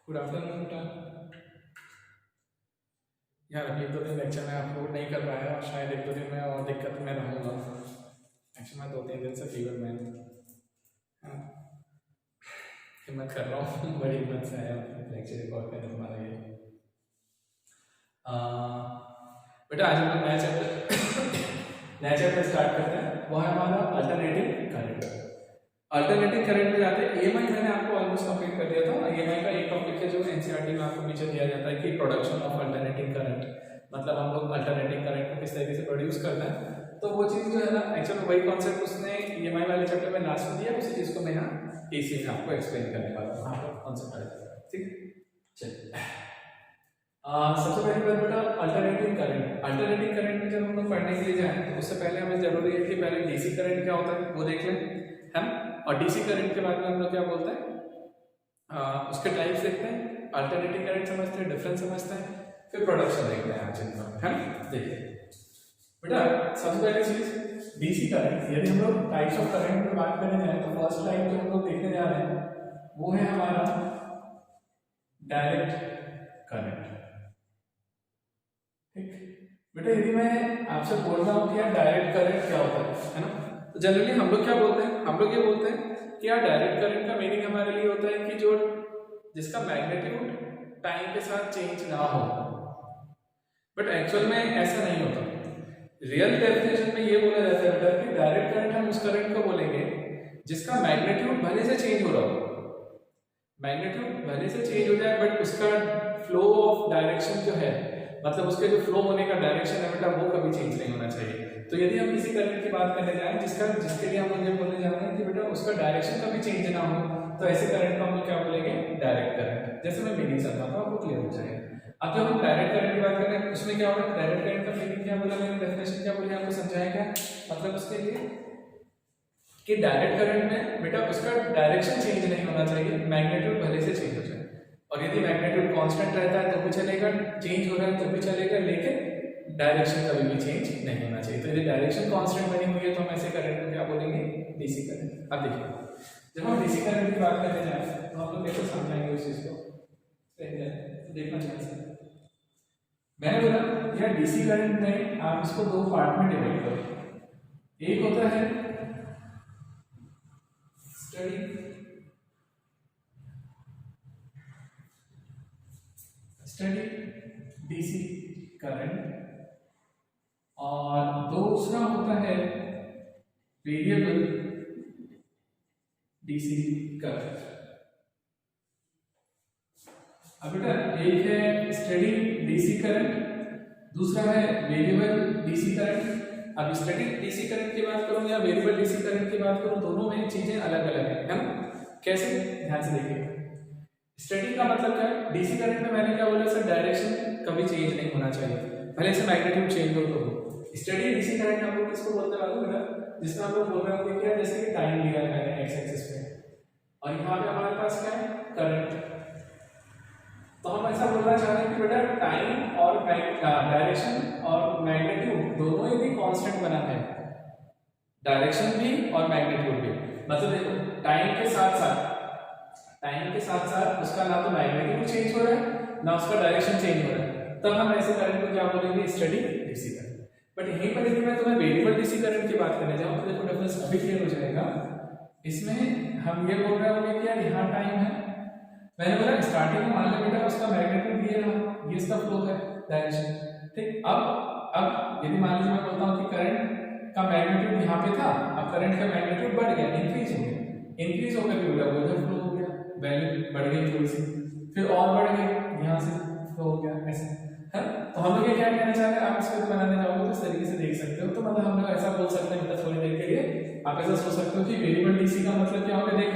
Good afternoon बेटा। यार अभी 1-2 दिन लेक्चर में अपलोड नहीं कर पाया और शायद 1-2 दिन में और दिक्कत में रहूँगा। एक्चुअली मैं 2-3 दिन से फीवर में हाँ, हिम्मत कर रहा हूँ बड़ी हिम्मत से आया लेक्चर रिकॉर्ड करने तुम्हारा ये। बेटा आज हम लोग नया चैप्टर स्टार्ट करते हैं। वो है हमारा अल्टरनेटिव करंट। अल्टरनेटिव करंट में जाते हैं। ईएमआई मैंने आपको ऑलमोस्ट कंप्लीट कर दिया था। ईएमआई का एक टॉपिक है जो एनसीईआरटी में आपको पीछे दिया जाता है कि प्रोडक्शन ऑफ अल्टरनेटिव करंट, मतलब हम लोग अल्टरनेटिव करंट को किस तरीके से प्रोड्यूस करते हैं। तो वो चीज़ जो है ना, एक्चुअली वही कॉन्सेप्ट उसने ईएमआई वाले चैप्टर में लास्ट में दिया, उसी चीज़ को मैं यहाँ एसी में आपको एक्सप्लेन करने वाला हूँ। हाँ कॉन्सेप्ट आ जाएगा, ठीक। चलिए सबसे पहली बात बेटा अल्टरनेटिव करंट। अल्टरनेटिव करंट में जब हम लोग पढ़ने के लिए जाएं तो उससे पहले हमें जरूरी है कि पहले डीसी करंट क्या होता है वो देख लें, है ना। और डीसी करंट के बाद में हम लोग क्या बोलते हैं, उसके टाइप्स देखते हैं, अल्टरनेटिव करंट समझते हैं, डिफरेंस समझते हैं, फिर प्रोडक्शन देखते हैं आज इनका, है ना। देखिए बेटा सबसे पहली चीज डीसी करंट। यदि हम लोग टाइप्स ऑफ करंट में बात करने जाए तो फर्स्ट टाइप जो हम लोग देखने जा रहे हैं वो है हमारा डायरेक्ट करंट। ठीक बेटा, यदि मैं आपसे बोल रहा हूँ कि यार डायरेक्ट करंट क्या होता है ना, तो जनरली हम लोग क्या बोलते हैं, हम लोग ये बोलते हैं कि यार डायरेक्ट करंट का मीनिंग हमारे लिए होता है कि जो जिसका मैग्नीट्यूड टाइम के साथ चेंज ना हो। बट एक्चुअल में ऐसा नहीं होता। रियल डेफिनेशन में ये बोला जाता है बेटा कि डायरेक्ट करंट हम उस करंट को बोलेंगे जिसका मैग्नीट्यूड भले से चेंज हो रहा हो, मैग्नीट्यूड भले से चेंज हो जाए बट उसका फ्लो ऑफ डायरेक्शन जो है, मतलब उसके जो फ्लो होने का डायरेक्शन है बेटा वो कभी चेंज नहीं होना चाहिए। तो यदि हम किसी करंट की बात करने जाएं जिसके लिए हम लोग ये बोलने जा रहे हैं कि बेटा उसका डायरेक्शन कभी चेंज ना हो, तो ऐसे करंट को हम लोग क्या बोलेंगे, डायरेक्ट करंट। जैसे मैं मीनिंग समझा था आपको क्लियर हो जाएगा। अब जब हम डायरेक्ट करंट की बात करें उसमें क्या होगा, डायरेक्ट करंट का मीनिंग क्या बोला मैंने, डेफिनेशन क्या बोली आपको समझाया क्या, मतलब उसके लिए कि डायरेक्ट करंट में बेटा उसका डायरेक्शन चेंज नहीं होना चाहिए, मैग्नीट्यूड भले से चेंज हो जाए। और यदि मैग्नीट्यूड कांस्टेंट रहता है तो भी चलेगा, चेंज हो रहा है तो भी चलेगा, लेकिन डायरेक्शन कभी भी चेंज नहीं होना चाहिए। तो यदि डायरेक्शन कांस्टेंट बनी हुई है तो हम ऐसे करंट को क्या बोलेंगे, डीसी करंट। अब देखिए जब हम डीसी करंट की बात करने जाए तो हम लोग कैसे समझाएंगे उस चीज को, तो देखना चाहिए। मैंने बोला यार डीसी करंट में आप इसको दो पार्ट में डिवाइड करो। एक होता है स्टडी डीसी करंट और दूसरा होता है वेरिएबल डीसी करंट। अब बेटा एक है स्टडी डीसी करंट, दूसरा है वेरिएबल डीसी करंट। अब स्टडी डीसी करंट की बात करूं या वेरिएबल डीसी करंट की बात करूं, दोनों में चीजें अलग अलग है ना। कैसे, ध्यान से देखिए। स्टडी का मतलब क्या है, डीसी करंट में मैंने क्या बोला सर, डायरेक्शन कभी चेंज नहीं होना चाहिए, भले से मैग्नीट्यूड चेंज हो तो। स्टडी डीसी करंट हम लोग किसको बोलते हैं बेटा, जिसमें हम लोग बोल रहे होंगे कि जैसे कि टाइम लिया है मैंने एक्स एक्सिस पे और यहाँ पे हमारे पास क्या है, करंट। तो हम ऐसा बोलना चाह रहे हैं कि बेटा टाइम और डायरेक्शन और मैग्नीट्यूड दोनों यदि कांस्टेंट बना है, डायरेक्शन भी और मैग्नीट्यूड भी, मतलब देखो टाइम के साथ साथ उसका ना तो मैग्नीट्यूड चेंज हो रहा है ना उसका डायरेक्शन चेंज हो रहा है, तब हम ऐसे करंट को क्या बोलेंगे, स्टडी डीसी करंट। बट यहीं पर यदि मैं तुम्हें वेरिएबल डीसी करंट की बात करने जाऊं तो देखो डिफरेंस अभी क्लियर हो जाएगा। इसमें हम ये बोल रहे होंगे कि यार यहाँ टाइम है, मैंने बोला स्टार्टिंग में मान लिया बेटा उसका मैग्नीट्यूड ये रहा, ये इसका फ्लो है, डायरेक्शन, ठीक। अब यदि मान लीजिए मैं बोलता हूँ कि करंट का मैग्नीट्यूड यहाँ पे था, अब करंट का मैग्नीट्यूड बढ़ गया, इंक्रीज हो गया, इंक्रीज होकर के बेटा उधर फ्लो हो गया, वैल्यू बढ़ गई थोड़ी सी, फिर और बढ़ गई, यहाँ से फ्लो हो गया, ऐसे है। तो हम लोग ये क्या कहना चाह रहे हैं, आप इसको बनाने जाओगे तो इस तरीके से देख सकते हो। तो मतलब हम लोग ऐसा बोल सकते हैं, मतलब थोड़ी देर के लिए आप ऐसा सोच सकते हो कि वेरिएबल डीसी का मतलब क्या होगा, देख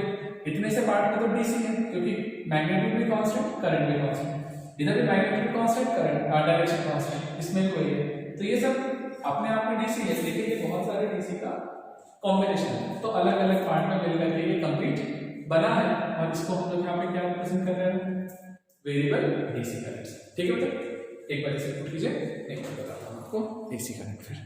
इतने से पार्ट में तो डीसी है क्योंकि मैग्नीट्यूड भी कांस्टेंट, करंट भी कांस्टेंट, इधर भी magnitude constant, current direction constant, इसमें कोई है। तो ये सब अपने आप में डीसी है, लेकिन ये बहुत सारे डीसी का कॉम्बिनेशन है, तो अलग अलग पार्ट में मिल करके ये कंप्लीट बना है। और इसको हम लोग यहाँ पे क्या रिप्रेजेंट कर रहे हैं, वेरिएबल डीसी करंट, ठीक है बेटा। एक बार इसे पूछ लीजिए, एक बार बताता हूँ आपको डीसी करंट। फिर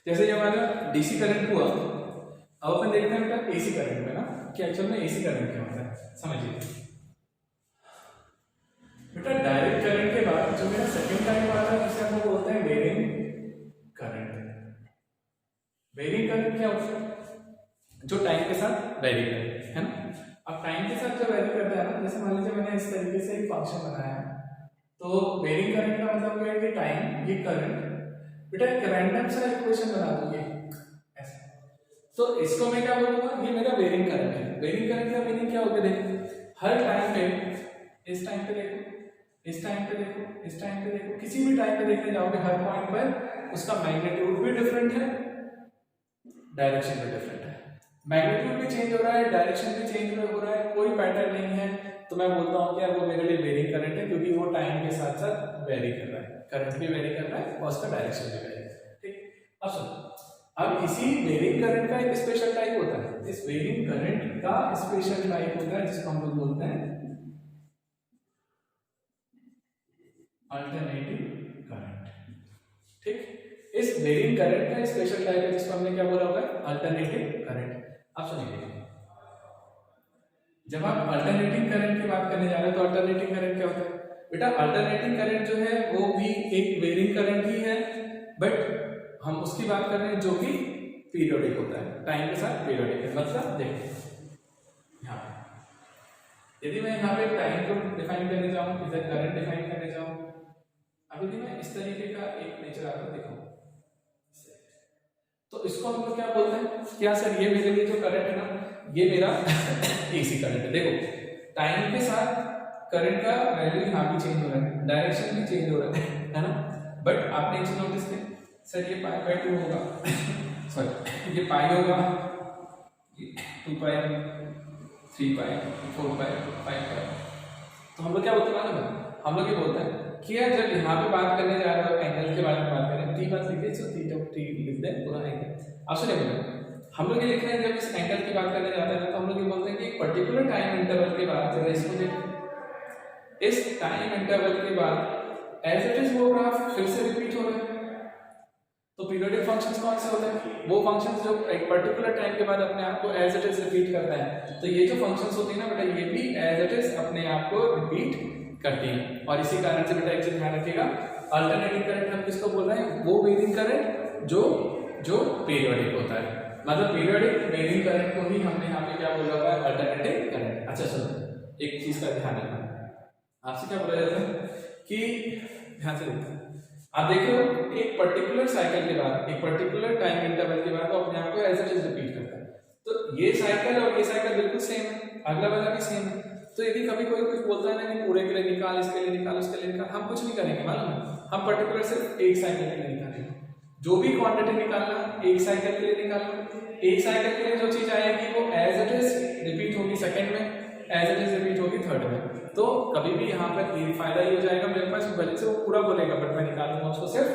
जैसे ये हमारा डीसी करंट हुआ, अब अपन देखते हैं बेटा एसी करंट में ना कि एक्चुअल में एसी करंट क्या होता है। समझिए बेटा, डायरेक्ट करंट के बाद जो मेरा सेकंड टाइप आता है जिसे हम लोग बोलते हैं वेरिंग करंट। वेरिंग करंट क्या होता है? जो टाइम के साथ वेरी करे, है ना। अब टाइम के साथ जो वेरी करता है ना, जैसे मान लीजिए मैंने इस तरीके से एक फंक्शन बनाया है, तो वेरिंग करंट का मतलब क्या है कि टाइम, ये करंट बेटा एक रैंडम सा इक्वेशन बना दूंगी ऐसा, तो इसको मैं क्या बोलूंगा, ये मेरा वेरिंग करंट है। वेरिंग करंट का मीनिंग क्या होगा, देखो हर टाइम पे, इस टाइम पे देखो, इस टाइम पे देखो, इस टाइम पे देखो, किसी भी टाइम पे देखने जाओगे हर पॉइंट पर उसका मैग्नीट्यूड भी डिफरेंट है, डायरेक्शन भी डिफरेंट है। मैग्नीट्यूड भी चेंज हो रहा है, डायरेक्शन भी चेंज हो रहा है, कोई पैटर्न नहीं है, तो मैं बोलता हूँ कि यार वो मेरे लिए वेरिंग करंट है, क्योंकि वो टाइम के साथ साथ वेरी कर रहा है, करंट भी वेरी कर रहा है और उसका डायरेक्शन भी वेरी कर रहा है। ठीक, अब सुनो, अब इसी वेरिंग करंट का एक स्पेशल टाइप होता है। इस वेरिंग करंट का स्पेशल टाइप होता है जिसको हम लोग बोलते हैं अल्टरनेटिंग करंट। ठीक, इस वेरिंग करंट का स्पेशल टाइप है जिसको हमने क्या बोला होगा, अल्टरनेटिंग करंट। अब सुनिए, जब आप अल्टरनेटिंग करंट की बात करने जा रहे हैं तो अल्टरनेटिंग करंट क्या होता है बेटा? अल्टरनेटिंग करंट जो है वो भी एक वेरिंग करंट ही है, बट हम उसकी बात कर रहे हैं जो कि पीरियोडिक होता है, टाइम के साथ पीरियोडिक है। मतलब देखिए यहाँ यदि मैं यहाँ पे टाइम को डिफाइन करने जाऊँ, इधर करंट डिफाइन करने जाऊँ, अब यदि मैं इस तरीके का एक नेचर आपको दिखाऊं तो इसको हम लोग क्या बोलते हैं, क्या सर ये मेरे लिए जो करंट है ना, ये मेरा एसी करंट है। देखो टाइम के साथ करंट का वैल्यू यहाँ भी चेंज हो रहा है, डायरेक्शन भी चेंज हो रहा है ना, बट आपने एक चीज नोटिस की, सर ये पाई बाय 2 होगा, सॉरी ये पाई होगा, 2 पाई, 3 पाई, 4 पाई, 5 पाई, तो हम लोग क्या बोलते हैं, हम लोग ये बोलते हैं कि यार जब यहाँ पे बात करने जा रहे हो एंगल के बारे में बात करें, टी बात लिखिए तो टी लिख दें पूरा एंगल। अब सुनिए, हम लोग ये लिख रहे हैं जब इस एंगल की बात करने जाते हैं तो हम लोग ये बोलते हैं कि एक पर्टिकुलर टाइम इंटरवल के बाद, जरा इसको देख, इस टाइम इंटरवल के बाद एज इट इज वो ग्राफ फिर से रिपीट हो रहा है। तो पीरियोडिक फंक्शंस कौन से होते हैं? वो फंक्शंस जो एक पर्टिकुलर टाइम के बाद अपने आप को एज इट इज रिपीट करता है। तो ये जो फंक्शंस होती है ना बेटा, ये भी एज इट इज अपने आप को रिपीट करती है। और इसी कारण से बेटा एक चीज ध्यान रखिएगा, अल्टरनेटिंग करंट हम किसको बोल रहे हैं, वो वेरिंग करंट जो पीरियोडिक होता है, मतलब पीरियोडिक वेरिंग करंट को ही हमने यहाँ पे क्या बोला हुआ है, अल्टरनेटिंग करंट। अच्छा सुनो, एक चीज का ध्यान रखना, आपसे क्या बोला जाता है कि ध्यान से देखते हैं, आप देखो एक पर्टिकुलर साइकिल के बाद, एक पर्टिकुलर टाइम इंटरवल के बाद वो अपने आप को एज इट इज रिपीट करता है। तो ये साइकिल और ये साइकिल बिल्कुल सेम है, अगला वाला भी सेम है। तो यदि कभी कोई कुछ बोलता है ना कि पूरे के लिए निकाल, इसके लिए निकाल, उसके लिए निकाल, हम कुछ नहीं करेंगे, मालूम है, हम पर्टिकुलर सिर्फ एक साइकिल के लिए निकालेंगे। जो भी क्वांटिटी निकालना एक साइकिल के लिए निकालना, एक साइकिल के लिए जो चीज आएगी वो एज इट इज रिपीट होगी सेकंड में, एज इट इज रिपीट होगी थर्ड में। तो कभी भी यहाँ पर ये फायदा ये हो जाएगा, मेरे पास भले से वो पूरा बोलेगा बट मैं निकालूंगा उसको सिर्फ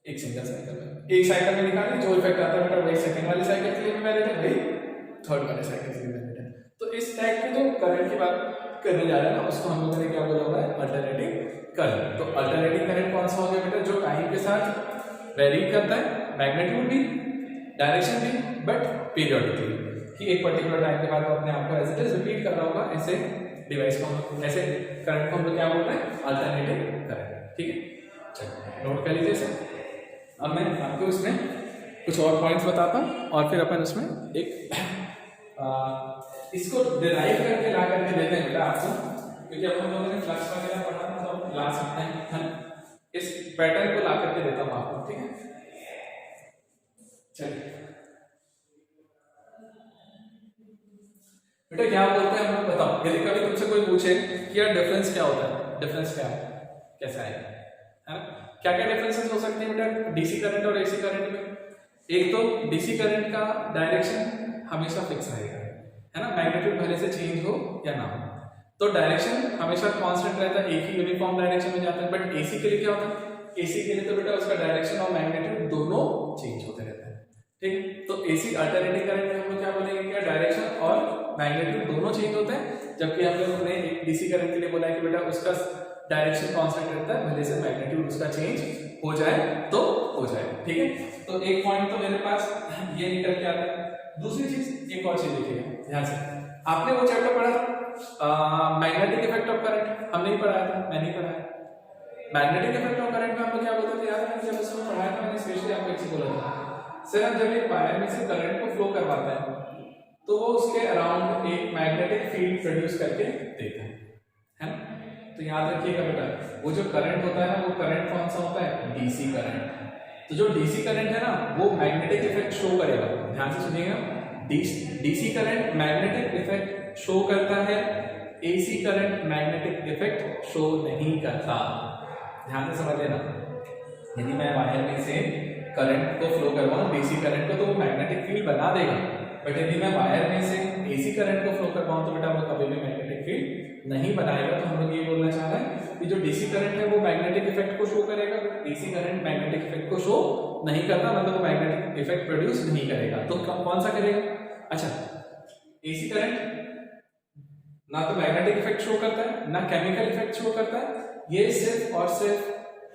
एक सिंगल साइकिल में, एक साइकिल में निकालेंगे, जो इफेक्ट आता है बेटा वही सेकंड वाली साइकिल के लिए भी वैलिड है, वही थर्ड वाले साइकिल के लिए वैलिड है। तो इस टाइप के जो करंट की बात करने जा रहे हैं ना, उसको हम लोगों ने क्या बोला हुआ है, अल्टरनेटिंग करंट। तो अल्टरनेटिंग करंट कौन सा हो गया बेटा, जो टाइम के साथ वेरी करता है, मैग्नीट्यूड भी, डायरेक्शन भी, बट पीरियोडिकली, कि एक पर्टिकुलर टाइम के बाद वो अपने आप को एज इट इज रिपीट कर रहा होगा। ऐसे डिवाइस को हम, ऐसे करंट को हम लोग क्या बोल रहे हैं, अल्टरनेटिंग करंट। ठीक है, चलिए नोट कर लीजिए इसे। अब मैं आपको इसमें कुछ और पॉइंट्स बताता हूँ और फिर अपन उसमें एक इसको डिराइव करके ला करके देते हैं बेटा आपको, क्योंकि अब हम लोगों ने फ्लक्स वगैरह पढ़ा था तो ला सकते हैं, इस पैटर्न को ला करके देता हूँ आपको। ठीक है, चलिए बेटा क्या बोलते हैं हम लोग, बताओ। यदि कभी तुमसे कोई पूछे कि यार डिफरेंस क्या होता है, डिफरेंस क्या है, कैसा है ना, क्या क्या डिफरेंसेस हो सकते हैं बेटा डीसी करंट और एसी करंट में। एक तो डीसी करंट का डायरेक्शन हमेशा फिक्स रहेगा, है ना, मैग्नीट्यूड भले से चेंज हो या ना हो, तो डायरेक्शन हमेशा कांस्टेंट रहता है, एक ही यूनिफॉर्म डायरेक्शन में जाता है। बट एसी के लिए क्या होता है, एसी के लिए तो बेटा उसका डायरेक्शन और मैग्नीट्यूड दोनों चेंज होते रहते हैं। ठीक, तो एसी अल्टरनेटिंग करंट में हम लोग क्या बोलेंगे, क्या डायरेक्शन और मैग्नीट्यूड दोनों चेंज होते हैं। जबकि हम लोग ने डीसी करंट के लिए बोला है कि बेटा उसका डायरेक्शन कांस्टेंट रहता है, भले से मैग्नीट्यूड उसका चेंज हो जाए तो हो जाए, ठीक है। तो एक पॉइंट तो मेरे पास ये निकल के आता है। दूसरी चीज, एक और चीज देखिएगा ध्यान से, आपने वो चैप्टर पढ़ा था मैग्नेटिक इफेक्ट ऑफ करंट, हम नहीं पढ़ाया था, मैं नहीं पढ़ाया। मैग्नेटिक इफेक्ट ऑफ करंट में हम लोग क्या बोलते थे यार, मैंने जब उसमें पढ़ाया था मैंने स्पेशली आपको एक चीज बोला था, सर हम जब एक वायर में से करंट को फ्लो करवाते हैं तो वो उसके अराउंड एक मैग्नेटिक फील्ड प्रोड्यूस करके देता है ना। तो याद रखिएगा बेटा, वो जो करंट होता है ना, वो करंट कौन सा होता है, डीसी करंट। तो जो डीसी करंट है ना, वो मैग्नेटिक इफेक्ट शो करेगा, ध्यान से सुनिएगा, DC current magnetic effect show करता है, AC current magnetic effect show नहीं करता, ध्यान से समझ लेना। यदि मैं वायर में से करंट को फ्लो करवाऊं डीसी करंट को, तो वो मैग्नेटिक फील्ड बना देगा, बट यदि मैं वायर में से एसी करंट को फ्लो करवाऊं तो बेटा वो कभी भी मैग्नेटिक फील्ड नहीं बनाएगा। तो हम लोग ये बोलना चाह रहे हैं कि जो डीसी करंट है वो मैग्नेटिक इफेक्ट को शो करेगा, एसी करंट मैग्नेटिक इफेक्ट को शो नहीं करता, मतलब वो मैग्नेटिक इफेक्ट प्रोड्यूस नहीं करेगा। तो कौन सा करेगा, अच्छा एसी करंट ना तो मैग्नेटिक इफेक्ट शो करता है ना केमिकल इफेक्ट शो करता है, ये सिर्फ और सिर्फ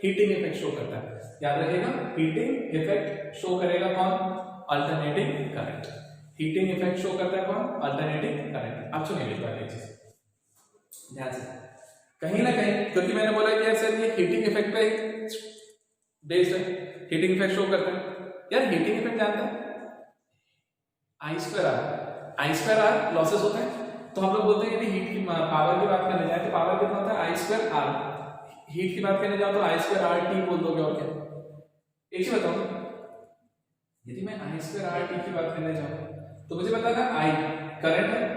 हीटिंग इफेक्ट शो करता है। याद रखिएगा, हीटिंग इफेक्ट शो करेगा कौन, alternating current. Heating effect show करता है कौन, अल्टरनेटिंग करंट। आप सुनिए इस बार ये चीज ध्यान से, कहीं ना कहीं, क्योंकि मैंने बोला कि सर ये हीटिंग इफेक्ट पे बेस्ड है, हीटिंग इफेक्ट शो करता है। यार हीटिंग इफेक्ट जानता है, I²R लॉसेस होते हैं। तो हम लोग बोलते हैं यदि हीट की पावर की बात करने जाए तो पावर कितना होता है, I²R। हीट की बात करने जाओ तो I²RT बोल दोगे, और क्या। एक चीज बताओ, यदि मैं I²RT की बात करने जाऊं तो मुझे बताना I करंट है।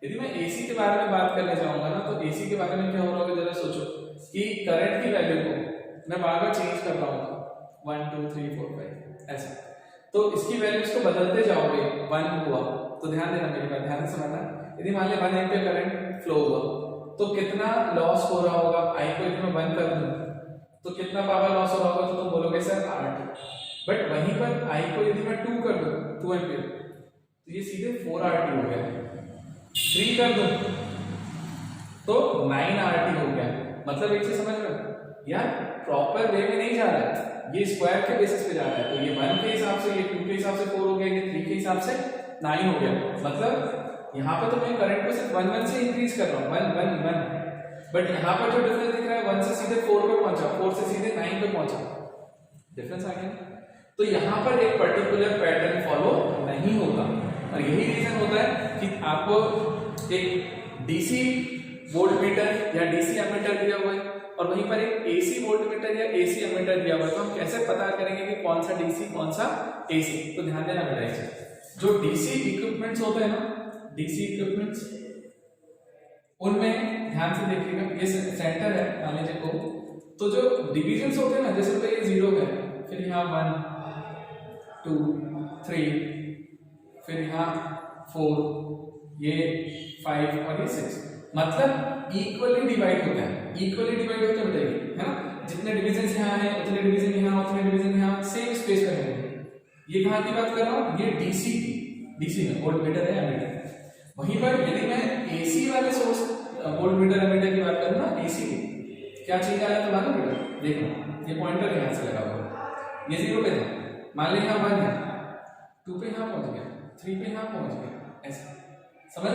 यदि मैं AC के बारे में बात करने जाऊंगा ना, तो AC के बारे में क्या हो रहा होगा, जरा सोचो कि करंट की वैल्यू को मैं बार बार चेंज कर रहा हूँ, 1 2 3 4 5 ऐसे, तो इसकी वैल्यूज को बदलते जाओगे, 1 हुआ तो ध्यान देना, मेरी बात ध्यान से समझना। यदि मान लिया 1 एम्पीयर करंट फ्लो हुआ तो कितना लॉस हो रहा होगा, I को यदि मैं 1 कर दूं तो कितना पावर लॉस हो रहा होगा, तो तुम बोलोगे सर 8। बट वहीं पर I को यदि मैं 2 कर दूं, 2 एम्पीयर, तो ये सीधे 4RT हो गया। 3 कर दूं तो 9RT हो गया। मतलब एक चीज समझ रहे हो यार, प्रॉपर वे में नहीं जा रहा है, ये स्क्वायर के बेसिस पे जा रहा है। तो ये 1 के हिसाब से, ये 2 के हिसाब से 4 हो गया, ये 3 के हिसाब से 9 हो गया। मतलब यहाँ पर तो मैं करंट को सिर्फ 1 से इंक्रीज कर रहा हूँ, 1 बट यहाँ पर जो डिफरेंस दिख रहा है 1 से सीधे 4 पे पहुंचा, 4 से सीधे 9 पे पहुंचा, डिफरेंस आ गया। तो यहाँ पर एक पर्टिकुलर पैटर्न फॉलो नहीं होगा, और यही रीजन होता है कि आपको एक डीसी वोल्टमीटर या डीसी एमीटर दिया हुआ है और वहीं पर एक एसी वोल्टमीटर या एसी एमीटर दिया हुआ है। तो हम कैसे पता करेंगे कि कौन सा डीसी कौन सा एसी। तो ध्यान देना बेटा, इसे जो डीसी इक्विपमेंट्स होते हैं ना, डीसी इक्विपमेंट्स, उनमें ध्यान से देखिएगा, ये सेंटर है मान लीजिए को, तो जो डिविजन्स होते हैं ना, जैसे तो ये 0 है, फिर यहाँ 1 2 3, फिर यहाँ 4, ये 5 और ये 6, मतलब इक्वली डिवाइड होता है, इक्वली डिवाइड होते हैं बताइए, है ना। जितने डिविजन यहाँ है उतने डिविजन यहाँ, उतने डिविजन यहाँ, सेम स्पेस पर है। ये कहाँ की बात कर रहा हूँ, ये डीसी की, डीसी में वोल्टमीटर है एमीटर। वहीं पर यदि मैं एसी वाले सोर्स वोल्टमीटर एमीटर की बात करूँ ना, एसी की क्या चीज आया तो मालूम बेटा, देखो ये पॉइंटर यहाँ से लगा हुआ, ये 0 पे था, मान लीजिए यहाँ 1 है, 2 पे यहाँ पहुंच गया, 3 पे यहाँ पहुंच गया, ऐसा समझ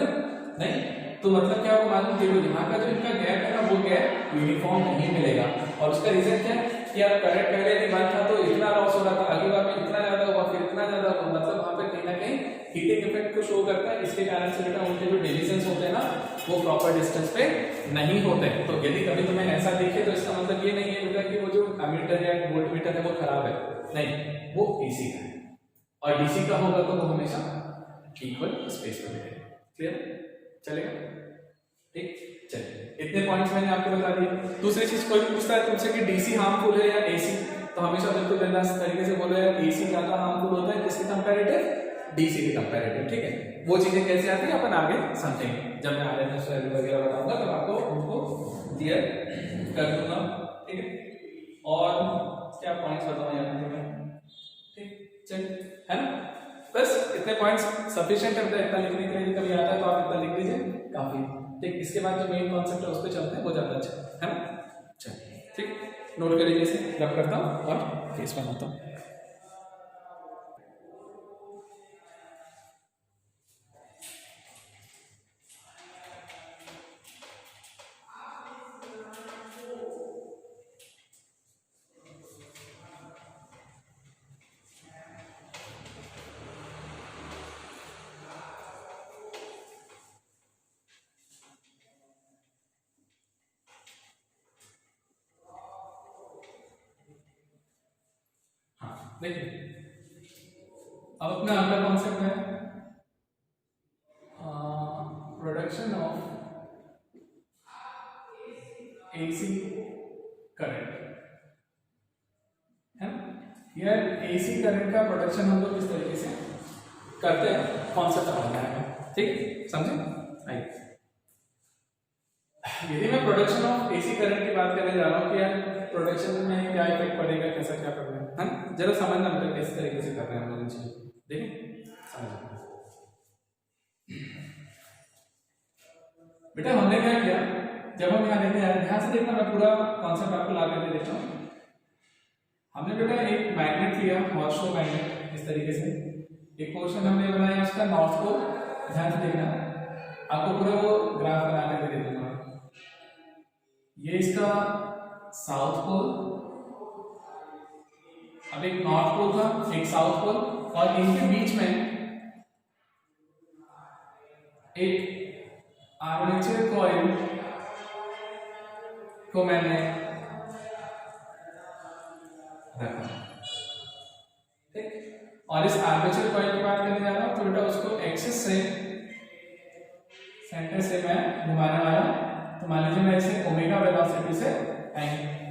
नहीं। तो मतलब क्या हो मालूम, देखो यहाँ का जो इनका गैप है ना, वो गैप यूनिफॉर्म नहीं मिलेगा। और उसका रीजन क्या है कि यार करंट पहले भी 1 था तो इतना लॉस हो रहा था, अगली बार में इतना ज्यादा हुआ, फिर इतना ज्यादा हुआ, मतलब वहां पे कहीं ना कहीं हीटिंग इफेक्ट को शो करता है। इसके कारण से बेटा उनके जो डिविजन्स होते हैं ना, वो प्रॉपर डिस्टेंस पे नहीं होते। तो यदि कभी तुम्हें ऐसा दिखे तो इसका मतलब ये नहीं है बेटा कि वो जो एमीटर या वोल्टमीटर है वो खराब है, नहीं, वो एसी का है और डीसी का होगा तो वो हमेशा इक्वल स्पेस पे मिलेगा। क्लियर चलेगा, ठीक। चलिए इतने पॉइंट्स मैंने आपको बता दिए। दूसरी चीज कोई पूछता है तुमसे कि डीसी हार्मफुल है या एसी, तो हमेशा बिल्कुल बिंदास तरीके से बोलो यार एसी ज्यादा हार्मफुल होता है किसके कंपैरेटिव, डीसी के कंपैरेटिव, ठीक है। वो चीजें कैसे आती है अपन आगे समझेंगे, जब मैं आरएमएस वैल्यू वगैरह बताऊंगा तब आपको उनको क्लियर कर दूंगा, ठीक है। और क्या पॉइंट्स बताऊं यहाँ पे, ठीक चलिए, है ना। बस इतने पॉइंट्स सफिशिएंट है, इतना लिखने के लिए कभी आता है तो आप इतना लिख लीजिए, काफी, ठीक। इसके बाद जो मेन कॉन्सेप्ट है उस पर चलते हैं, वो ज्यादा अच्छा है ना। चलिए ठीक। नोट कर लीजिए, इसे रब करता हूँ और केस बनाता हूँ। देखिए अब अपना अगला कॉन्सेप्ट है प्रोडक्शन ऑफ एसी करंट, है ना। यार एसी करंट का प्रोडक्शन हम लोग किस तरीके से करते हैं, कॉन्सेप्ट समझना है, ठीक, समझे। आइए, यदि मैं प्रोडक्शन ऑफ एसी करंट की बात करने जा रहा हूँ कि यार प्रोडक्शन में क्या इफेक्ट पड़ेगा, कैसा क्या करना है ना, जरा समझना मतलब किस तरीके से कर रहे हैं हम लोग इन चीजों, देखिए समझ। बेटा हमने क्या किया, जब हम यहाँ देखते हैं, ध्यान से देखना, मैं पूरा कॉन्सेप्ट आपको ला करके देता हूँ। हमने बेटा एक मैग्नेट लिया, हॉर्सशो मैग्नेट, इस तरीके से एक पोर्शन हमने बनाया उसका नॉर्थ पोल, ध्यान से देखना, आपको पूरा वो ग्राफ बना करके दे दूंगा। ये इसका साउथ पोल, अब एक नॉर्थ पोल था, एक साउथ पोल, और इनके बीच में एक आर्मेचर कॉइल को मैंने रखा, ठीक। और इस आर्मेचर कॉइल की बात करने जा रहा हूं तो बेटा उसको एक्सिस से, सेंटर से मैं घुमाने वाला हूं, तो मान लीजिए मैं इसे ओमेगा वेलोसिटी से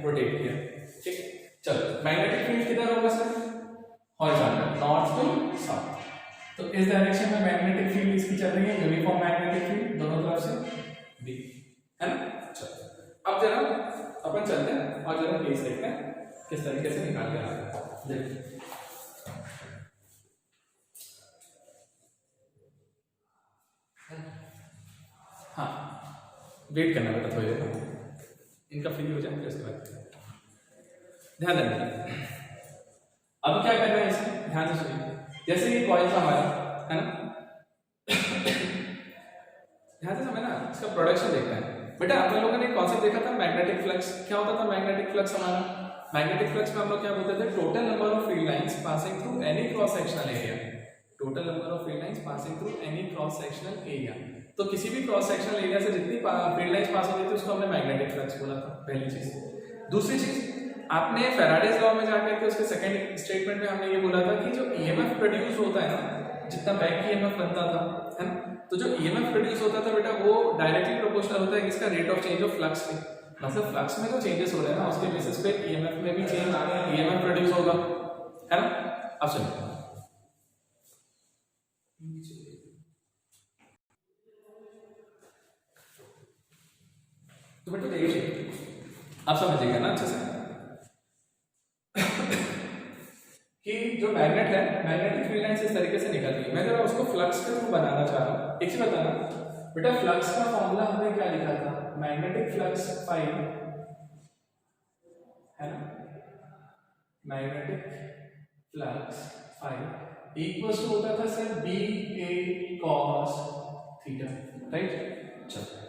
रोटेट किया, ठीक। चलो मैग्नेटिक फील्ड किधर होगा sir, horizontal, north to south, तो इस डायरेक्शन में मैग्नेटिक फील्ड इसकी चल रही है, यूनिफॉर्म मैग्नेटिक फील्ड दोनों तरफ से बी, है ना। चलो अब जरा अपन चलते हैं और जरा केस देखते हैं किस तरीके से निकाल के आते हैं, देखिए। हाँ वेट करना बेटा थोड़ी देर, इनका फ्री हो जाए फिर उसके बाद ध्यान देना। अब क्या करना है इसे, ध्यान से सुनिए, जैसे ये कॉइल था हमारा, है ना, ध्यान से समझना, इसका प्रोडक्शन देखना है बेटा। आप लोगों ने कॉन्सेप्ट देखा था मैग्नेटिक फ्लक्स, क्या होता था मैग्नेटिक फ्लक्स हमारा, मैग्नेटिक फ्लक्स में हम लोग क्या बोलते थे, total number of field lines passing through any cross sectional area, total number of field lines passing through any cross sectional area. तो किसी भी क्रॉस सेक्शनल एरिया से जितनी फील्ड लाइंस पास होती थी उसको हमने मैग्नेटिक फ्लक्स बोला था, पहली चीज। दूसरी चीज, आपने फैराडेज लॉ में जाकर के उसके सेकंड स्टेटमेंट में हमने ये बोला था कि जो ईएमएफ प्रोड्यूस होता है ना, जितना बैक ईएमएफ बनता था, है ना, तो जो ईएमएफ प्रोड्यूस होता था बेटा वो डायरेक्टली प्रोपोर्शनल होता है किसका, rate of change of flux के, मतलब फ्लक्स में जो चेंजेस हो रहे हैं ना उसके बेसिस पे ईएमएफ में भी चेंज आ रहा है, ईएमएफ प्रोड्यूस होगा, है ना। अब सुनिए, तो बेटा देखिए आप समझिएगा ना अच्छे से कि जो मैग्नेट है, मैग्नेटिक फील्ड लाइंस इस तरीके से निकलती है, मैं जरा उसको फ्लक्स के थ्रू बनाना चाह रहा हूँ। एक चीज बताना बेटा, फ्लक्स का फॉर्मूला हमने क्या लिखा था, मैग्नेटिक फ्लक्स फाई, है ना, magnetic flux phi equals to होता था sir B A cos theta, right. चलो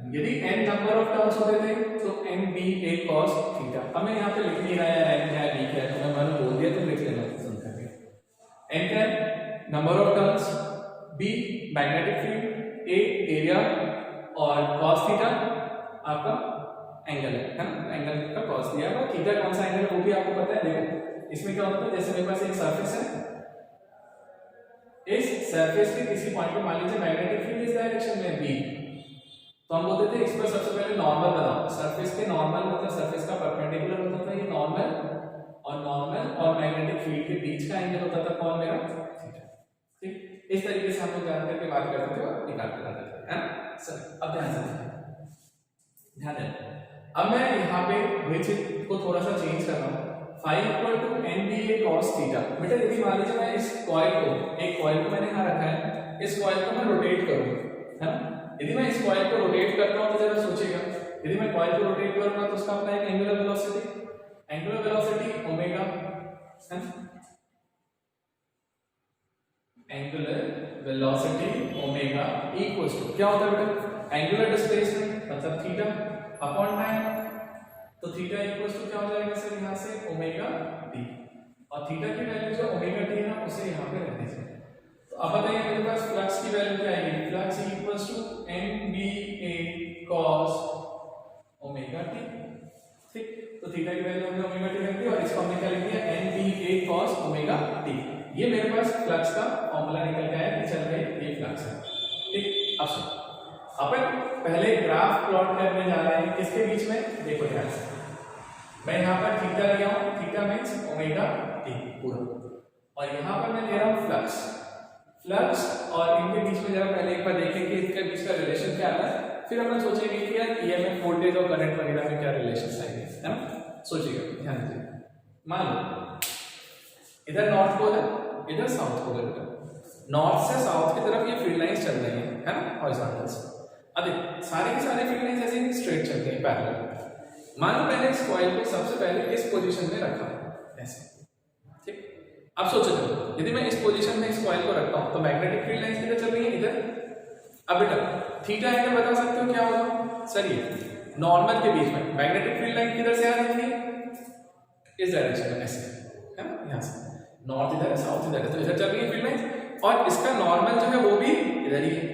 यदि n नंबर ऑफ टर्म्स होते थे तो n b a cos theta, हमें यहाँ पे लिख नहीं रहा है n क्या है b क्या है, तो मैं मैंने बोल दिया तो लिख लेना सुन करके। n क्या है, number of terms, b magnetic field, a area, और cos थीटा आपका एंगल है ना, एंगल का cos दिया है, थीटा कौन सा एंगल है वो भी आपको पता है। देखो इसमें क्या होता है, जैसे मेरे पास एक सरफेस है, इस सरफेस के किसी पॉइंट पे मान लीजिए मैग्नेटिक फील्ड इस डायरेक्शन में b, तो हम बोलते थे इस पर सबसे पहले नॉर्मल बनाओ, सरफेस के नॉर्मल मतलब सरफेस का परपेंडिकुलर होता था ये नॉर्मल, और नॉर्मल और मैग्नेटिक फील्ड के बीच का एंगल होता था कौन, मेरा थीटा, ठीक। इस तरीके से हम लोग जान करके बात करते थे और निकालते रहते थे, है ना सर। अब ध्यान से ध्यान दें, अब मैं यहाँ पे वही चीज को थोड़ा सा चेंज कर रहा हूँ, phi equal to N B A cos theta. बेटा यदि मान लीजिए मैं इस कॉइल को, एक कॉइल को मैंने यहाँ रखा है, इस कॉइल को मैं रोटेट करूँ, है ना, यदि मैं इस कॉइल को रोटेट करता हूं तो जरा सोचिएगा, यदि मैं कॉइल को रोटेट करूंगा तो उसका अपना एक angular velocity, angular velocity omega है, angular velocity omega equals to क्या होता है बेटा, एंगुलर डिस्प्लेसमेंट मतलब थीटा अपॉन टाइम। तो थीटा इक्वल्स टू क्या हो जाएगा सर यहाँ से ओमेगा टी, और थीटा की वैल्यू जो ओमेगा टी है ना उसे यहाँ पे रखने से। तो अब बताइए मेरे पास फ्लक्स की वैल्यू क्या आएगी, flux equals to NBA cos omega t. ठीक, तो थीटा की वैल्यू हमने ओमेगा टी रख दी और इसको हमने क्या लिख दिया NBA cos ओमेगा टी। ये मेरे पास फ्लक्स का फॉर्मूला निकल के आया कि चल भाई ये फ्लक्स है। ठीक, अब सुनो अपन पहले ग्राफ प्लॉट करने जा रहे हैं किसके बीच में, देखो ध्यान से मैं यहाँ पर थीटा लिया हूँ, थीटा मीन्स ओमेगा टी पूरा, और यहाँ पर मैं ले रहा हूँ फ्लक्स, फ्लक्स और इनके बीच में जरा पहले एक बार देखें कि इसके बीच का रिलेशन क्या आता है, फिर अपन सोचेंगे कि यार ईएमएफ वोल्टेज और करंट वगैरह में क्या रिलेशन आएंगे, है ना। सोचिएगा ध्यान दीजिए, मान लो इधर नॉर्थ पोल है, इधर साउथ पोल है, नॉर्थ से साउथ की तरफ ये फील्ड लाइंस चल रही है ना हॉरिजॉन्टल से। अब सारे के सारे फील्ड लाइंस ऐसे स्ट्रेट चल रही है पैरेलल। मान लो मैंने इस कॉइल को सबसे पहले इस पोजीशन में रखा ऐसे, ठीक। अब सोचो चलो यदि मैं इस पोजीशन में इस कॉइल को रखता हूं तो मैग्नेटिक फील्ड लाइंस किधर चल रही है, इधर। अब बेटा थीटा एंगल बता सकते हो क्या होगा सर, ये नॉर्मल के बीच में मैग्नेटिक फील्ड लाइन किधर से आ रही है, इस डायरेक्शन में ऐसे, है ना, यहां से नॉर्थ इधर है साउथ इधर है, तो इधर चल रही है फील्ड लाइन, और इसका नॉर्मल जो है वो भी इधर ही है,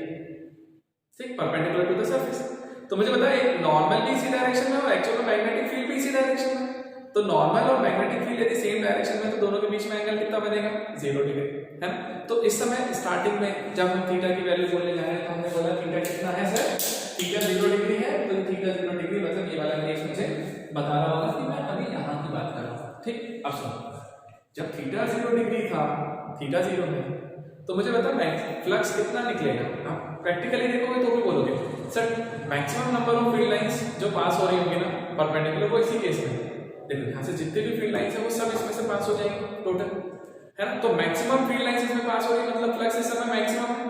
ठीक, परपेंडिकुलर टू द सरफेस। तो मुझे पता है एक नॉर्मल भी इसी डायरेक्शन में और एक्चुअल में मैग्नेटिक फील्ड भी इसी डायरेक्शन में। तो नॉर्मल और मैग्नेटिक फील्ड यदि सेम डायरेक्शन में तो दोनों के बीच में एंगल कितना बनेगा, 0 डिग्री, है ना। तो इस समय स्टार्टिंग में जब हम थीटा की वैल्यू बोलने जा रहे हैं तो हमने बोला थीटा कितना है सर, थीटा 0 डिग्री है, तो थीटा 0 डिग्री मतलब ये वाला केस मुझे बता रहा होगा कि मैं अभी यहाँ की बात कर रहा हूँ, ठीक। अब सुनो, जब थीटा 0 डिग्री था, थीटा 0 है, तो मुझे बता फ्लक्स कितना निकलेगा, आप प्रैक्टिकली देखोगे तो भी बोलोगे sir maximum number of field lines जो पास हो रही होंगी ना परपेंडिकुलर, वो इसी केस में देखो यहाँ से जितने भी फील्ड लाइंस है वो सब इसमें से पास हो जाएंगे टोटल, है ना। तो मैक्सिमम फील्ड लाइंस इसमें पास हो रही है मतलब फ्लक्स इस समय मैक्सिमम है,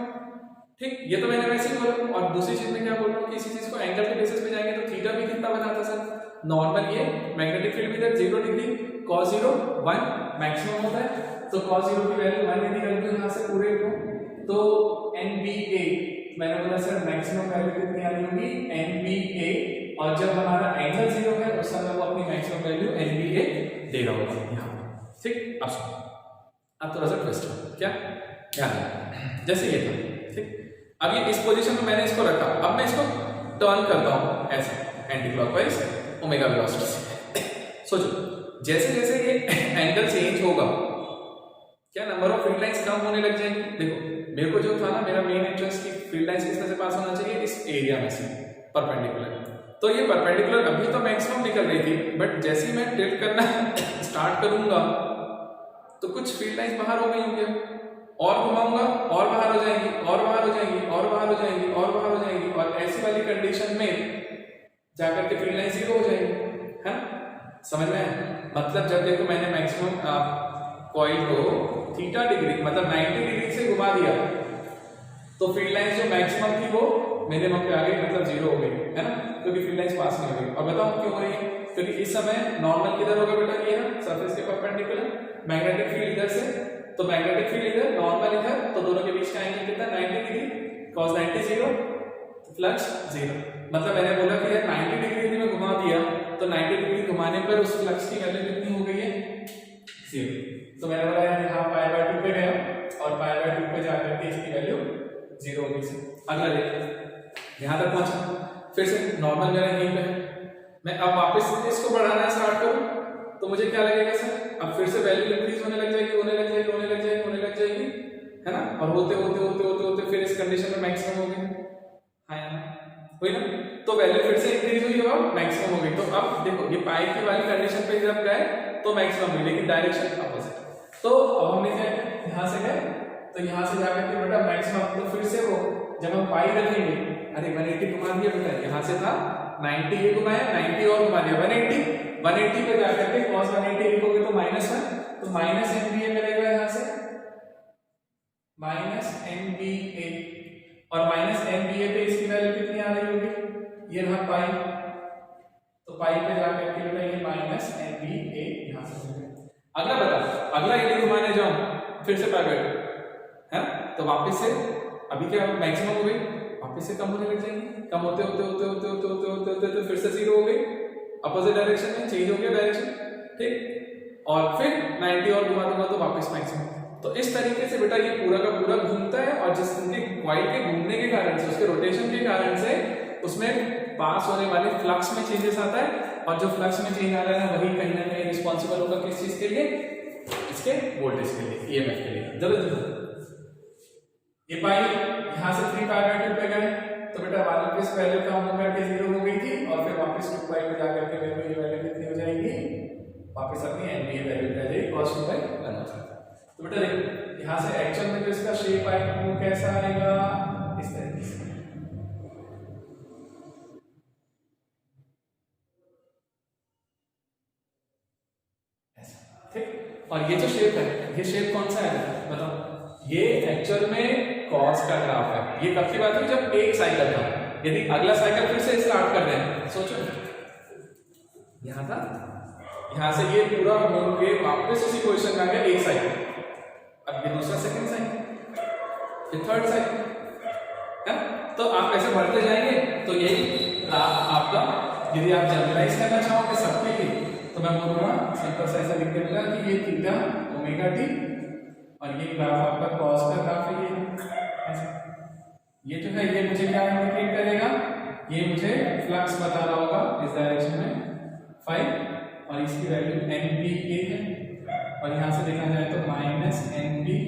ठीक। ये तो मैंने वैसे ही बोला, और दूसरी चीज में क्या बोल रहा हूँ कि इसी चीज को एंगल के बेसिस पे जाएंगे तो थीटा भी कितना बनाता सर, नॉर्मल ये मैग्नेटिक फील्ड भी इधर 0 डिग्री, cos 0 1 मैक्सिमम होता है, तो cos 0 की वैल्यू 1 यदि कर दूं यहाँ से पूरे को, तो NBA मैंने बोला सर मैक्सिमम वैल्यू कितनी आ रही होगी NBA, और जब हमारा एंगल 0 है उस समय वो अपनी मैक्सिमम वैल्यू NBA दे रहा होगा यहाँ, ठीक। अब सुनो, अब थोड़ा सा ट्विस्ट हो क्या, जैसे ये था, ठीक। अब ये इस पोजीशन में मैंने इसको रखा, अब मैं इसको टर्न करता हूँ ऐसे एंटी क्लॉकवाइज ओमेगा वेलोसिटी से। सोचो जैसे जैसे ये एंगल चेंज होगा क्या नंबर ऑफ फील्ड लाइंस कम होने लग जाएंगी। देखो मेरे को जो था ना, मेरा मेन इंटरेस्ट की फील्ड लाइंस किस तरह से पास होना चाहिए, इस एरिया में से परपेंडिकुलर। तो ये परपेंडिकुलर अभी तो मैक्सिमम निकल रही थी, बट जैसे ही मैं टिल्ट करना स्टार्ट करूंगा तो कुछ फील्ड लाइंस बाहर हो गई होंगी, और घुमाऊंगा और बाहर हो जाएंगी, और बाहर हो जाएंगी, और बाहर हो जाएंगी, और बाहर हो जाएंगी, और ऐसी वाली कंडीशन में जाकर के फील्ड लाइन 0 हो जाएगी, है ना। समझ में आया? मतलब जब देखो मैंने मैक्सिमम कॉइल को थीटा डिग्री मतलब 90 डिग्री से घुमा दिया तो फील्ड लाइंस जो मैक्सिमम थी वो मिनिमम पे आ गई, मतलब 0 हो गई, है ना, क्योंकि फील्ड लाइंस पास नहीं हो गई। और बताओ क्यों हो रही है, क्योंकि इस समय नॉर्मल किधर होगा बेटा, ये ना सरफेस के परपेंडिकुलर, मैग्नेटिक फील्ड इधर से, तो मैग्नेटिक फील्ड इधर नॉर्मल इधर, तो दोनों के बीच का एंगल कितना 90 डिग्री, cos 90 0, फ्लक्स 0। मतलब मैंने बोला कि यार 90 डिग्री यदि मैं घुमा दिया तो 90 डिग्री घुमाने पर उस फ्लक्स की वैल्यू कितनी हो गई है, 0। तो मैंने बोला यार यहाँ π/2 पे गया और π/2 पे जाकर के इसकी वैल्यू 0 हो गई। अगला देखिए यहाँ तक पहुंचा, फिर से नॉर्मल मेरा यहीं पे है, मैं अब वापस इसको बढ़ाना स्टार्ट करूं तो मुझे क्या लगेगा सर, अब फिर से वैल्यू इंक्रीज होने लग जाएगी, होने लग जाएगी, होने लग जाएगी, होने लग जाएगी, है ना, और होते होते होते होते होते फिर इस कंडीशन में मैक्सिमम हो गई, हाँ हुई ना। तो वैल्यू फिर से इंक्रीज हुई और मैक्सिमम हो गई। तो अब देखो ये पाई की वाली कंडीशन पे जब गए तो मैक्सिमम हुई, लेकिन डायरेक्शन अपोजिट। तो अब हमने क्या यहाँ से गए तो यहाँ से जाकर के बेटा मैक्सिमम, तो फिर से वो जब हम पाई रखेंगे, अरे 180 घुमा दिया बेटा, यहाँ से था 90 ये घुमाया, 90 और घुमा दिया 180 पे जाकर के cos 180 लिखोगे तो -1, तो -NBA मिलेगा यहाँ से, -NBA, और -NBA पे इसकी वैल्यू कितनी आ रही होगी, ये रहा पाई, तो पाई पे जाकर के बेटा ये -NBA अगला बता, अगला यदि घुमाने जाऊं फिर से पाइवट है तो वापस से अभी क्या मैक्सिमम हो गई, वापस से कम होने लग जाएंगे, कम होते होते होते होते होते होते होते होते तो फिर से 0 हो गई, अपोजिट डायरेक्शन में चेंज हो गया डायरेक्शन, ठीक। और फिर 90 और घुमा दूंगा तो वापस मैक्सिमम। तो इस तरीके से बेटा ये पूरा का पूरा घूमता है और जिस उनके कॉइल के घूमने के कारण से, उसके रोटेशन के कारण से उसमें पास होने वाले फ्लक्स में चेंजेस आता है और जो फ्लक्स में चेंज आ रहा है वही कहीं ना कहीं रिस्पॉन्सिबल होगा किस चीज के लिए, इसके वोल्टेज के लिए, ईएमएफ के लिए। जल्दी ये पाई यहां से 3 पाई बाय 2 पे गए तो बेटा वापस वैल्यू कम हो करके 0 हो गई थी और फिर वापस 2 पाई पे जाकर के मेरे को ये वैल्यू कितनी हो जाएगी, वापस अपनी एनबीए वैल्यू पे आ जाएगी cos 2 बाय 1 हो जाएगा। तो बेटा देखो यहां से एक्चुअल में जो इसका शेप आएगा वो कैसा आएगा, इस तरीके से, ऐसा, ठीक। और ये जो शेप है, ये शेप कौन सा है बताओ, ये एक्चुअल में कॉस का ग्राफ है। ये कब की बात है, जब एक साइकिल था। यदि अगला साइकिल फिर से स्टार्ट कर दें, सोचो यहां था, यहां से ये पूरा घूम के वापस उसी पोजीशन में आ गया, एक साइकिल, अब ये दूसरा सेकंड साइकिल, फिर थर्ड साइकिल है। तो आप ऐसे बढ़ते जाएंगे तो यही ग्राफ आपका, यदि आप जनरलाइज करना चाहोगे सबके लिए तो मैं बोलूंगा सिंपल सा ऐसा लिख देगा कि ये थीटा ओमेगा टी और ये ग्राफ आपका कॉस का ग्राफ है, ये जो है ये मुझे क्या इंडिकेट करेगा, ये मुझे फ्लक्स बता रहा होगा इस डायरेक्शन में 5 और इसकी वैल्यू एनबीए है और यहां से देखा जाए तो माइनस एनबीए,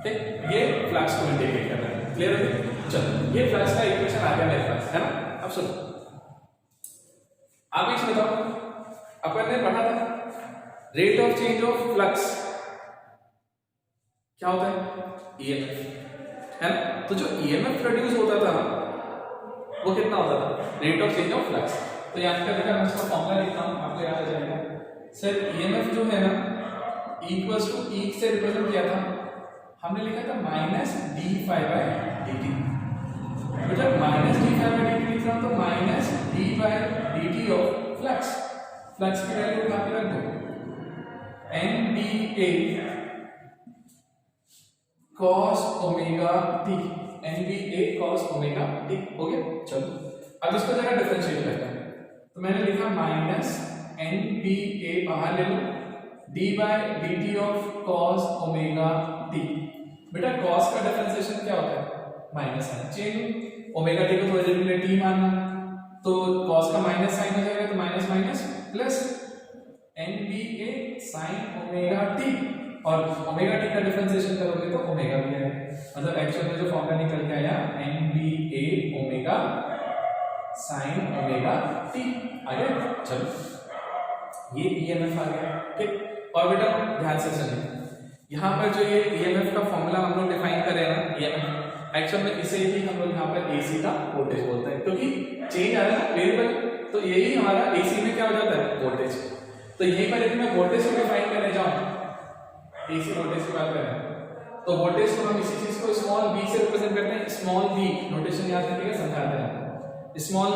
ठीक। ये फ्लक्स को इंडिकेट कर रहा है, क्लियर है। चलो ये फ्लक्स का इक्वेशन आ गया मेरे पास, है ना। अब सुनो आप इसे बताओ, अपन ने पढ़ा था rate of change of flux क्या होता है, ईएमएफ, है ना। तो जो ईएमएफ प्रोड्यूस होता था वो कितना होता था, rate of change of flux. तो यहाँ पे बेटा मैं इसका फॉर्मूला लिखता हूँ, आपको याद आ जाएगा। सर ईएमएफ जो है ना इक्वल्स टू ई से रिप्रेजेंट किया था, हमने लिखा था minus D five by D T. बेटा minus D five by D T लिख रहा हूँ तो minus D by D T of flux, flux की वैल्यू उठा के रख दो, N B A cos omega T, N B A cos omega T, हो गया। चलो अब इसको जरा डिफरेंशिएट करते हैं, तो मैंने लिखा माइनस एनबीए बाहर ले लो, D by D T of cos omega T. बेटा cos का डिफरेंशिएशन क्या होता है, minus sine change, omega T को थोड़ी देर के लिए टी मानना, तो cos का माइनस साइन हो जाएगा तो minus minus plus NBA sign omega T और ओमेगा टी का डिफरेंशिएशन करोगे तो ओमेगा भी आएगा, मतलब एक्चुअल में जो फॉर्मूला निकल के आया N B A omega sine omega T आ गया। चलो ये ईएमएफ आ गया, ठीक। और बेटा ध्यान से सुनिए, यहाँ पर जो ये ईएमएफ का फॉर्मूला हम लोग डिफाइन करें ना, ईएमएफ एक्चुअल में इसे ही हम लोग यहाँ पर एसी का वोल्टेज बोलते हैं, क्योंकि चेंज आ रहा है ना वेरिएबल, तो यही हमारा एसी में क्या हो जाता है वोल्टेज। तो यहीं पर यदि मैं वोल्टेज को डिफाइन करने जाऊँ, एसी वोल्टेज की बात करें तो वोल्टेज को हम इसी चीज को स्मॉल v से रिप्रेजेंट करते हैं, स्मॉल v नोटेशन याद रखिएगा, समझाते हैं। स्मॉल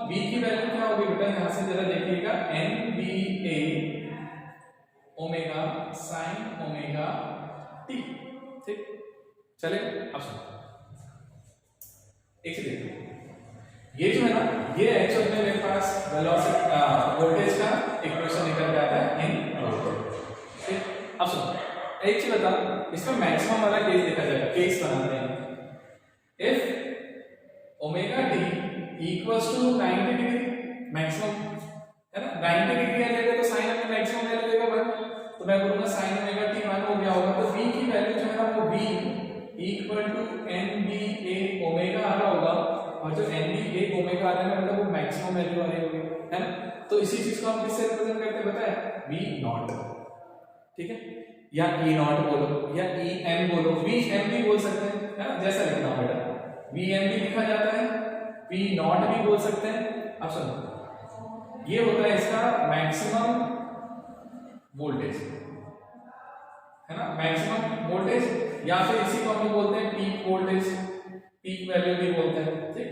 v की वैल्यू क्या होगी बेटा, यहां से जरा देखिएगा, N B A omega sine omega t, ठीक। चले अब सुनो एक से देखिए, ये जो है ना ये एक्चुअल में मेरे पास वेलोसिटी वोल्टेज का इक्वेशन निकल के आता है इन वोल्टेज, ठीक। अब सुनो एक चीज बता, इसमें मैक्सिमम वाला केस देखा जाएगा, केस बनाते हैं if omega t equals to 90 degree maximum, है ना, 90 डिग्री आ जाएगा तो साइन में मैक्सिमम वैल्यू देगा 1, तो मैं बोलूंगा साइन ओमेगा टी 1 हो गया होगा, तो v की वैल्यू जो है ना वो v equal to N B A omega आ रहा होगा, और जो एन बी ए ओमेगा आ रहा है मतलब वो मैक्सिमम वैल्यू आ रही होगी, है ना। तो इसी चीज को हम किससे रिप्रेजेंट करते हैं पता है, v नॉट, ठीक है, या ई नॉट बोलो या ई एम बोलो, वी एम भी बोल सकते हैं, है ना, जैसा लिखना हो बेटा, वी एम भी लिखा जाता है, वी नॉट भी बोल सकते हैं। अब सुनो ये होता है इसका मैक्सिमम वोल्टेज, है ना, मैक्सिमम वोल्टेज, या फिर इसी को हम बोलते हैं पीक वोल्टेज, पीक वैल्यू भी बोलते हैं, ठीक।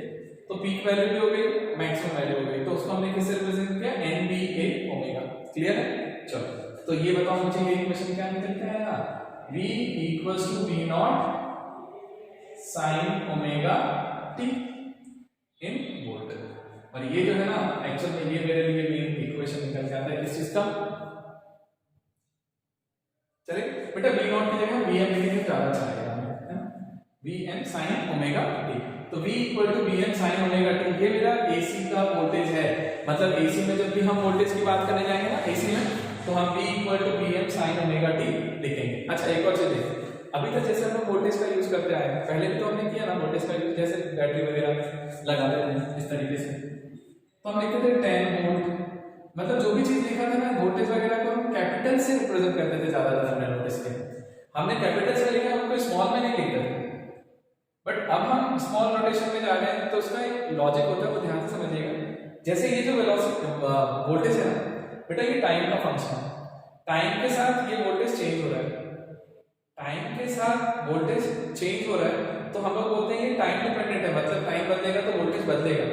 तो पीक वैल्यू भी हो गई, मैक्सिमम वैल्यू हो गई, तो उसको हमने किससे रिप्रेजेंट किया, NBA ओमेगा। क्लियर है? चलो तो ये बताओ मुझे ये इक्वेशन क्या निकल के आया, V equals to V naught sine omega t in volt. और ये जो है ना एक्चुअल में ये मेरे लिए मेन इक्वेशन निकल के आता है किस चीज का, चलिए बेटा V नॉट की जगह Vm लिखेंगे ज्यादा अच्छा लगेगा, है ना, Vm साइन ओमेगा टी। तो V equal to Vm sine omega t, ये मेरा AC का वोल्टेज है। मतलब AC में जब भी हम वोल्टेज की बात करने जाएंगे ना AC में, तो हम V equal to Vm sine omega t लिखेंगे। अच्छा एक और चीज देखिए, अभी तक जैसे हम लोग वोल्टेज का यूज करते आए हैं, पहले भी तो हमने किया ना वोल्टेज का यूज, जैसे बैटरी वगैरह लगा देते हैं इस तरीके से, तो हम लिखते थे 10 वोल्ट, मतलब जो भी चीज लिखा था ना वोल्टेज वगैरह को हम कैपिटल से रिप्रेजेंट करते थे ज्यादा, हमने नोटिस किया हमने कैपिटल से लिखा, हम कोई स्मॉल में नहीं लिखते थे। बट अब हम स्मॉल नोटेशन में जा रहे हैं, तो उसका एक लॉजिक होता है, वो ध्यान से समझिएगा। जैसे ये जो वेलोसिटी वोल्टेज है ना बेटा, ये टाइम का फंक्शन है, टाइम के साथ ये वोल्टेज चेंज हो रहा है, टाइम के साथ वोल्टेज चेंज हो रहा है, तो हम लोग बोलते हैं ये टाइम डिपेंडेंट है, मतलब टाइम बदलेगा तो वोल्टेज बदलेगा।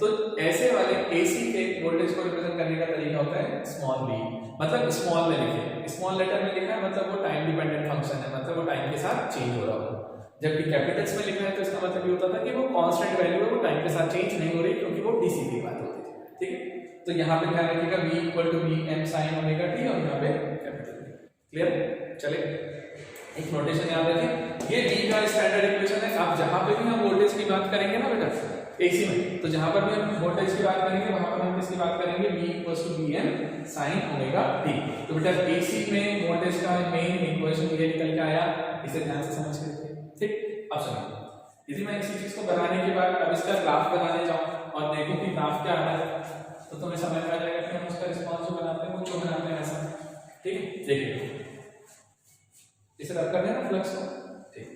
तो ऐसे वाले AC के वोल्टेज को रिप्रेजेंट करने का तरीका होता है स्मॉल v, मतलब स्मॉल में लिखे, स्मॉल लेटर में लिखा है मतलब वो टाइम डिपेंडेंट फंक्शन है, मतलब वो टाइम के साथ चेंज हो रहा हो। जबकि कैपिटल्स में लिखा है तो इसका मतलब ये होता था कि वो कांस्टेंट वैल्यू है, वो टाइम के साथ चेंज नहीं हो रही, क्योंकि वो DC की बात होती थी। ठीक है, तो यहाँ पे ध्यान रखिएगा V equal to Vm sine omega T, और यहाँ पे कैपिटल। क्लियर? चलिए एक नोटेशन याद रखें, ये V का स्टैंडर्ड इक्वेशन है। अब जहां पे भी हम वोल्टेज की बात करेंगे ना बेटा AC में, तो जहां पर भी हम वोल्टेज की बात करेंगे वहां पर हम किसकी बात करेंगे, V equals to Vm sine omega t. तो बेटा AC में वोल्टेज का मेन इक्वेशन ये निकल के आया, इसे ध्यान से समझ के रखिए। ठीक, अब सुनिए, यदि मैं इसी चीज को बनाने के बाद अब इसका ग्राफ बनाने जाऊं और देखूं कि ग्राफ क्या आ रहा है, तो तुम्हें समझ में आ जाएगा कि हम उसका रिस्पांस जो बनाते हैं वो क्यों बनाते हैं ऐसा। ठीक, देखिए इसे रब कर देना फ्लक्स को। ठीक,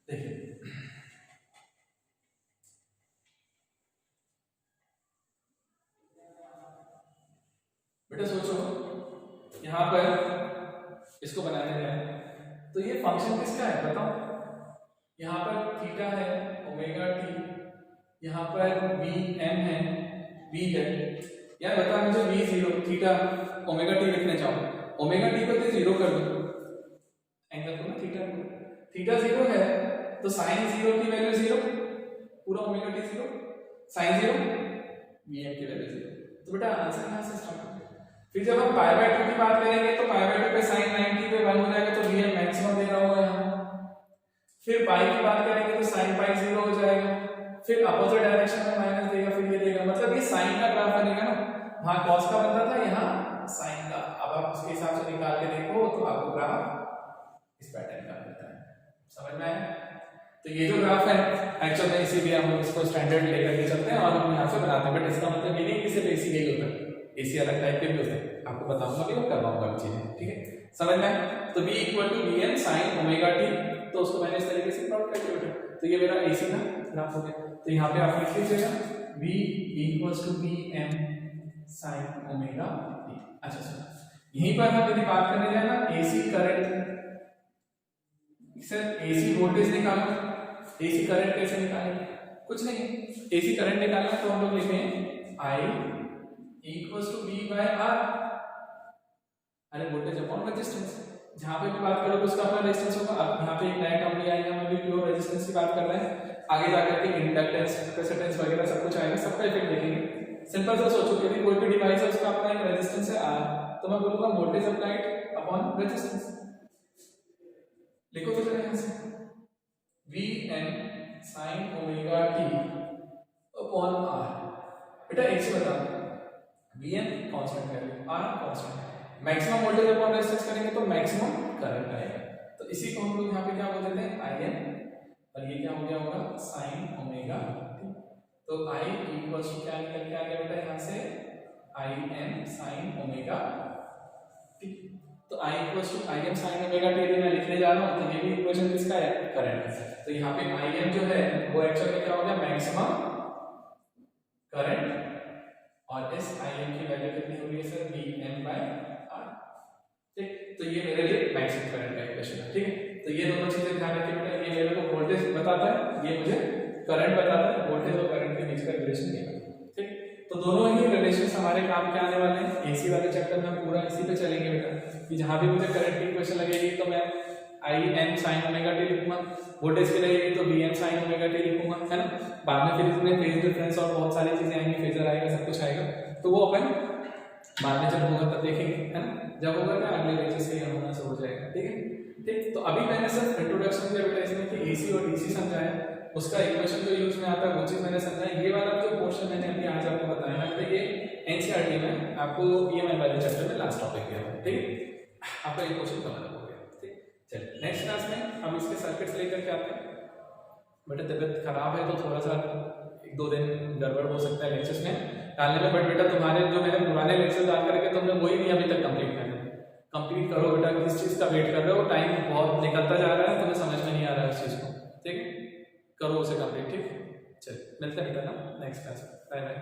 देखिए बेटा सोचो यहां पर इसको बनाने जाए तो ये फंक्शन किसका है बताओ, यहां पर थीटा है ओमेगा टी, यहां पर Vm है, V है यार, बता मुझे V zero theta omega T लिखने चाहूं, ओमेगा टी को तो जीरो कर दो, एंगल को ना थीटा को, थीटा जीरो है तो साइन जीरो की वैल्यू जीरो, पूरा omega T zero, sine zero, Vm की वैल्यू जीरो। तो बेटा आंसर यहां से स्टार्ट। फिर जब हम पाई बाय 2 की बात करेंगे तो पाई बाय 2 पे साइन 90 पे 1 हो जाएगा, तो Vm मैक्सिमम दे रहा होगा यहां। फिर पाई की बात करेंगे तो साइन पाई जीरो हो जाएगा, फिर अपोजिट डायरेक्शन में माइनस देगा, फिर ये देगा, मतलब ये साइन का ग्राफ बनेगा ना, वहां कॉस का बनता था, यहाँ साइन का। अब आप उसके हिसाब से निकाल के देखो तो आपको ग्राफ इस पैटर्न का मिलता है। समझ में आया? तो ये जो ग्राफ है एक्चुअल में इसीलिए हम लोग इसको स्टैंडर्ड लेकर के चलते हैं और हम यहाँ से बनाते हैं, बट इसका मतलब ये नहीं कि सिर्फ AC यही होता है, AC अलग टाइप के भी होते हैं, आपको बताऊंगा भी और करवाऊंगा चीजें। ठीक है, समझ में आया? तो V equal to Vm sine omega t, तो उसको मैंने इस तरीके से प्लॉट करके बैठा, तो ये मेरा AC का ग्राफ हो गया। तो यहाँ पे आप लिख लीजिएगा V equals to Vm sine omega t. अच्छा सर यहीं पर हम यदि बात करने जाए ना AC current, sir AC voltage निकालो, AC करंट कैसे निकालेंगे, कुछ नहीं, AC करंट निकालना तो हम लोग लिखेंगे I equals to V by R, अरे वोल्टेज अपॉन रेजिस्टेंस, जहां पे भी बात करोगे उसका अपना रेजिस्टेंस होगा। अब यहाँ पे एक नया टर्म लिया है, हम अभी प्योर रेजिस्टेंस की बात कर रहे हैं, आगे जाकर के इंडक्टेंस कैपेसिटेंस वगैरह सब कुछ आएगा, सबका इफेक्ट देखेंगे। सिंपल सा सोचो यदि कोई भी डिवाइस है उसका अपना एक रेजिस्टेंस है R, तो मैं बोलूंगा वोल्टेज अप्लाइड अपॉन रेजिस्टेंस, लिखो तो जरा यहाँ से Vm sin omega t upon R। बेटा एक से बता, Vm constant value, R constant, maximum voltage upon resistance करेंगे तो मैक्सिमम करंट आएगा, तो इसी को हम लोग यहाँ पे क्या बोल देते हैं Im, और ये क्या हो गया होगा sin ओमेगा t। तो I इक्वल्स टू क्या निकल के आ गया बेटा यहाँ से Im sin ओमेगा t। तो I equals to Im sin omega t मैं लिखने जा रहा हूँ, तो ये भी इक्वेशन किसका है, करंट है। तो यहाँ पे Im जो है वो एक्चुअल में क्या हो गया, मैक्सिमम करंट, और इस Im की वैल्यू कितनी हो गई सर, Vm बाय R। ठीक, तो ये मेरे लिए मैक्सिमम करंट का इक्वेशन है। ठीक है, तो ये दोनों चीजें ध्यान रखिए बेटा, ये मेरे को वोल्टेज बताता है, ये मुझे करंट बताता है, वोल्टेज और करंट के बीच बीच का रिलेशन ये है। ठीक, तो दोनों ही रिलेशन हमारे काम के आने वाले हैं। एसी वाले चैप्टर में पूरा इसी पे चलेंगे बेटा कि जहां भी मुझे करंट की इक्वेशन लगेगी तो मैं I N sine omega t लिखूंगा, वोल्टेज की लगेगी तो V N sine omega t लिखूंगा, है ना। बाद में फिर इसमें फेज डिफरेंस और बहुत सारी चीजें आएंगी, फेजर आएगा, सब कुछ आएगा, तो वो अपन बाद में जब होगा तब देखेंगे, है ना। जब होगा क्या अगले लेक्चर से ये होना शुरू हो जाएगा। ठीक है, ठीक। तो अभी मैंने सिर्फ इंट्रोडक्शन दिया बेटा इसमें कि एसी और डीसी समझाया, उसका इक्वेशन जो यूज में आता है वो चीज मैंने समझाया। ये वाला जो पोर्शन मैंने अभी आज आपको बताया ना तो ये एनसीईआरटी में आपको ईएमआई वाले चैप्टर में लास्ट टॉपिक दिया है। ठीक है, आपका ये क्वेश्चन कवर हो गया। ठीक, चलिए नेक्स्ट क्लास में हम इसके सर्किट्स लेकर के आते हैं। बेटा तबियत खराब है तो थोड़ा सा 1-2 दिन गड़बड़ हो सकता है लेक्चर्स में डालने में, बट बेटा तुम्हारे जो मैंने पुराने लेक्चर डाल करके तुमने वही नहीं अभी तक कंप्लीट करना। कंप्लीट करो बेटा, किस चीज़ का वेट कर रहे हो, टाइम बहुत निकलता जा रहा है, तुम्हें समझ में नहीं आ रहा है उस चीज़ को। ठीक है, करो उसे कंप्लीट। ठीक, चलिए मिलते हैं बेटा ना नेक्स्ट क्लास में। Bye bye.